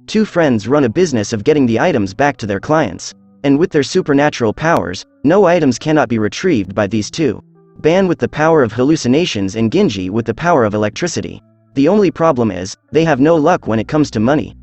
Two friends run a business of getting the items back to their clients. And with their supernatural powers, no items cannot be retrieved by these two. Ban with the power of hallucinations and Ginji with the power of electricity. The only problem is, they have no luck when it comes to money.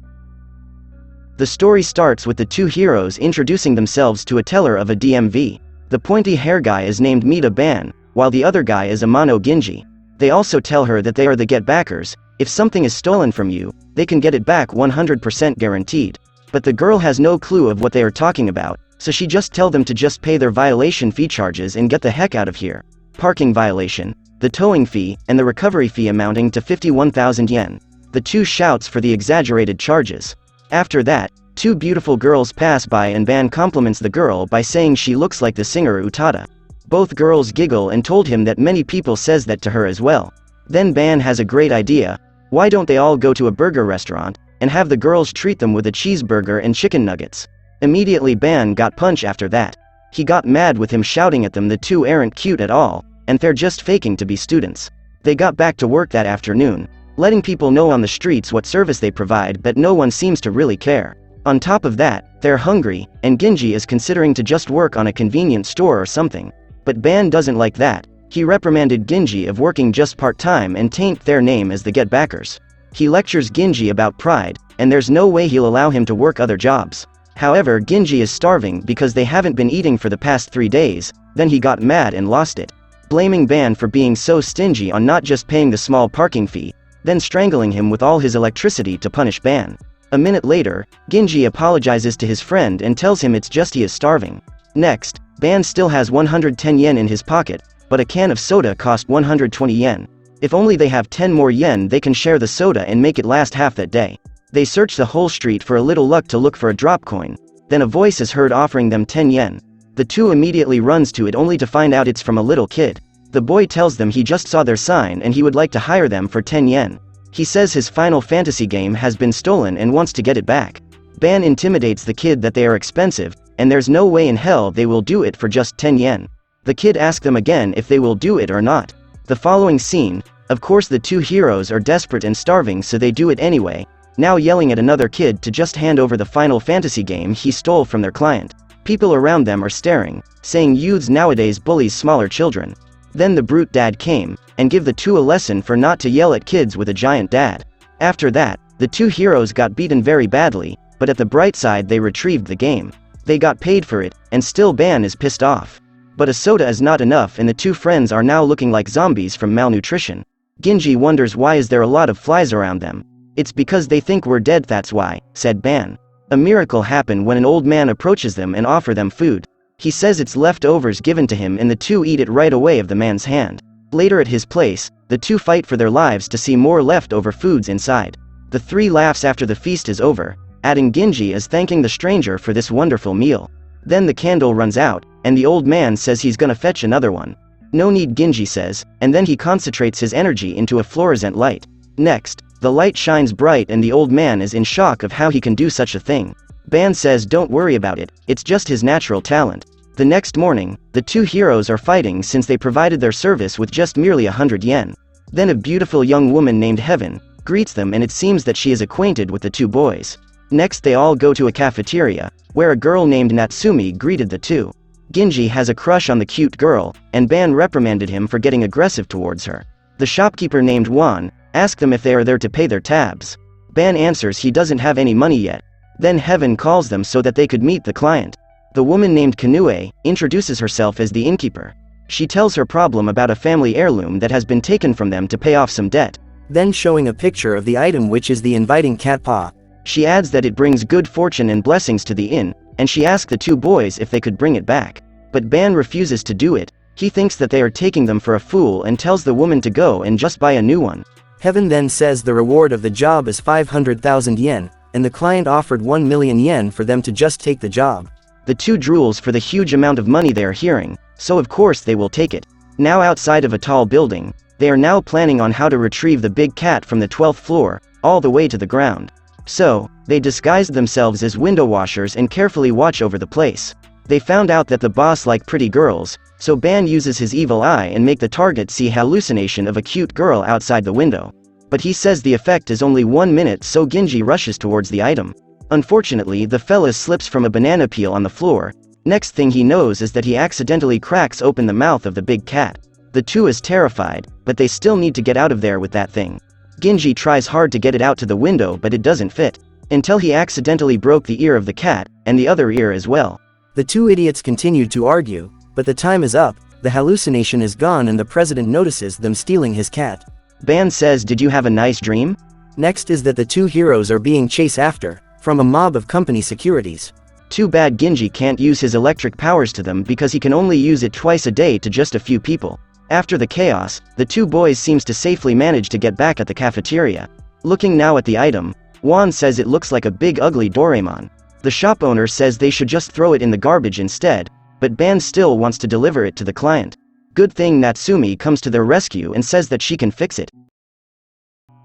The story starts with the two heroes introducing themselves to a teller of a DMV. The pointy hair guy is named Mita Ban, while the other guy is Amano Ginji. They also tell her that they are the get-backers. If something is stolen from you, they can get it back 100% guaranteed. But the girl has no clue of what they are talking about, so she just tells them to just pay their violation fee charges and get the heck out of here. Parking violation, the towing fee, and the recovery fee amounting to 51,000 yen. The two shouts for the exaggerated charges. After that, two beautiful girls pass by and Ban compliments the girl by saying she looks like the singer Utada. Both girls giggle and told him that many people says that to her as well. Then Ban has a great idea. Why don't they all go to a burger restaurant, and have the girls treat them with a cheeseburger and chicken nuggets? Immediately Ban got punch after that. He got mad with him shouting at them the two aren't cute at all, and they're just faking to be students. They got back to work that afternoon, letting people know on the streets what service they provide, but no one seems to really care. On top of that, they're hungry, and Ginji is considering to just work on a convenience store or something. But Ban doesn't like that. He reprimanded Ginji of working just part-time and taint their name as the get-backers. He lectures Ginji about pride, and there's no way he'll allow him to work other jobs. However, Ginji is starving because they haven't been eating for the past 3 days, then he got mad and lost it. Blaming Ban for being so stingy on not just paying the small parking fee, then strangling him with all his electricity to punish Ban. A minute later, Ginji apologizes to his friend and tells him it's just he is starving. Next, Ban still has 110 yen in his pocket, but a can of soda cost 120 yen. If only they have 10 more yen, they can share the soda and make it last half that day. They search the whole street for a little luck to look for a drop coin. Then a voice is heard offering them 10 yen. The two immediately runs to it only to find out it's from a little kid. The boy tells them he just saw their sign and he would like to hire them for 10 yen. He says his Final Fantasy game has been stolen and wants to get it back. Ban intimidates the kid that they are expensive, and there's no way in hell they will do it for just 10 yen. The kid asks them again if they will do it or not. The following scene, of course the two heroes are desperate and starving, so they do it anyway, now yelling at another kid to just hand over the Final Fantasy game he stole from their client. People around them are staring, saying youths nowadays bullies smaller children. Then the brute dad came, and give the two a lesson for not to yell at kids with a giant dad. After that, the two heroes got beaten very badly, but at the bright side they retrieved the game. They got paid for it, and still Ban is pissed off. But a soda is not enough and the two friends are now looking like zombies from malnutrition. Ginji wonders why is there a lot of flies around them. It's because they think we're dead, that's why, said Ban. A miracle happened when an old man approaches them and offers them food. He says it's leftovers given to him and the two eat it right away of the man's hand. Later at his place, the two fight for their lives to see more leftover foods inside. The three laughs after the feast is over, adding Ginji as thanking the stranger for this wonderful meal. Then the candle runs out, and the old man says he's gonna fetch another one. No need, Ginji says, and then he concentrates his energy into a fluorescent light. Next, the light shines bright and the old man is in shock of how he can do such a thing. Ban says don't worry about it, it's just his natural talent. The next morning, the two heroes are fighting since they provided their service with just merely 100 yen. Then a beautiful young woman named Heaven greets them and it seems that she is acquainted with the two boys. Next they all go to a cafeteria, where a girl named Natsumi greeted the two. Ginji has a crush on the cute girl, and Ban reprimanded him for getting aggressive towards her. The shopkeeper named Juan asked them if they are there to pay their tabs. Ban answers he doesn't have any money yet. Then Heaven calls them so that they could meet the client. The woman named Kanue introduces herself as the innkeeper. She tells her problem about a family heirloom that has been taken from them to pay off some debt. Then showing a picture of the item, which is the inviting cat paw. She adds that it brings good fortune and blessings to the inn, and she asks the two boys if they could bring it back. But Ban refuses to do it. He thinks that they are taking them for a fool and tells the woman to go and just buy a new one. Heaven then says the reward of the job is 500,000 yen, and the client offered 1 million yen for them to just take the job. The two drools for the huge amount of money they are hearing, so of course they will take it. Now outside of a tall building, they are now planning on how to retrieve the big cat from the 12th floor, all the way to the ground. So, they disguised themselves as window washers and carefully watch over the place. They found out that the boss liked pretty girls, so Ban uses his evil eye and make the target see hallucination of a cute girl outside the window. but he says the effect is only 1 minute, so Ginji rushes towards the item. Unfortunately, the fella slips from a banana peel on the floor. Next thing he knows is that he accidentally cracks open the mouth of the big cat. The two is terrified, but they still need to get out of there with that thing. Ginji tries hard to get it out to the window, but it doesn't fit. Until he accidentally broke the ear of the cat, and the other ear as well. The two idiots continued to argue, but the time is up, the hallucination is gone and the president notices them stealing his cat. Ban says, "Did you have a nice dream?" Next is that the two heroes are being chased after, from a mob of company securities. Too bad Ginji can't use his electric powers to them because he can only use it twice a day to just a few people. After the chaos, the two boys seems to safely manage to get back at the cafeteria. Looking now at the item, Juan says it looks like a big ugly Doraemon. The shop owner says they should just throw it in the garbage instead, but Ban still wants to deliver it to the client. Good thing Natsumi comes to their rescue and says that she can fix it.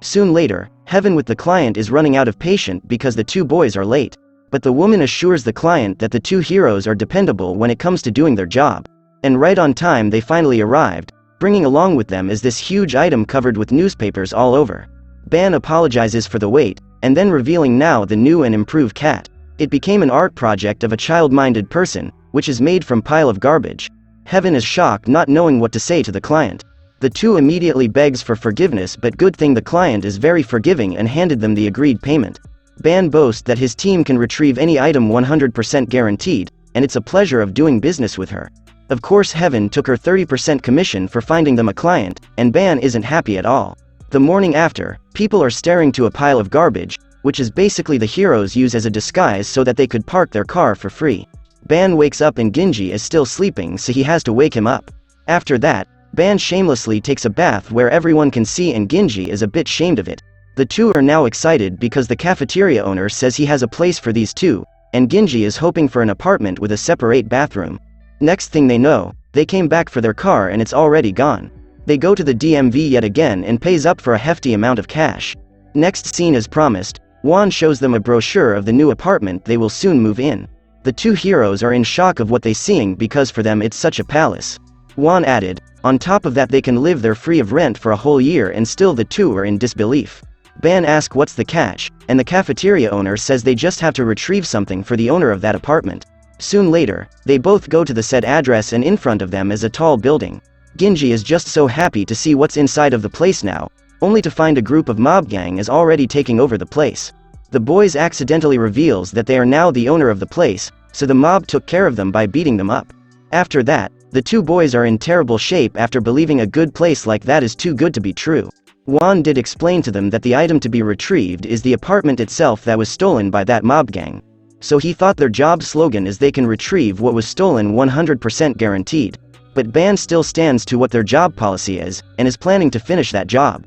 Soon later, Heaven with the client is running out of patience because the two boys are late. But the woman assures the client that the two heroes are dependable when it comes to doing their job. And right on time they finally arrived, bringing along with them is this huge item covered with newspapers all over. Ban apologizes for the wait, and then revealing now the new and improved cat. It became an art project of a child-minded person, which is made from pile of garbage. Heaven is shocked, not knowing what to say to the client. The two immediately begs for forgiveness, but good thing the client is very forgiving and handed them the agreed payment. Ban boasts that his team can retrieve any item 100% guaranteed, and it's a pleasure of doing business with her. Of course Heaven took her 30% commission for finding them a client, and Ban isn't happy at all. The morning after, people are staring to a pile of garbage, which is basically the heroes use as a disguise so that they could park their car for free. Ban wakes up and Ginji is still sleeping, so he has to wake him up. After that, Ban shamelessly takes a bath where everyone can see, and Ginji is a bit shamed of it. The two are now excited because the cafeteria owner says he has a place for these two, and Ginji is hoping for an apartment with a separate bathroom. Next thing they know, they came back for their car and it's already gone. They go to the DMV yet again and pays up for a hefty amount of cash. Next scene as promised, Juan shows them a brochure of the new apartment they will soon move in. The two heroes are in shock of what they seeing because for them it's such a palace. Juan added, on top of that they can live there free of rent for a whole year, and still the two are in disbelief. Ban asks what's the catch, and the cafeteria owner says they just have to retrieve something for the owner of that apartment. Soon later, they both go to the said address and in front of them is a tall building. Ginji is just so happy to see what's inside of the place now, only to find a group of mob gang is already taking over the place. The boys accidentally reveals that they are now the owner of the place, so the mob took care of them by beating them up. After that, the two boys are in terrible shape after believing a good place like that is too good to be true. Juan did explain to them that the item to be retrieved is the apartment itself that was stolen by that mob gang. So he thought their job slogan is they can retrieve what was stolen 100% guaranteed. But Ban still stands to what their job policy is, and is planning to finish that job.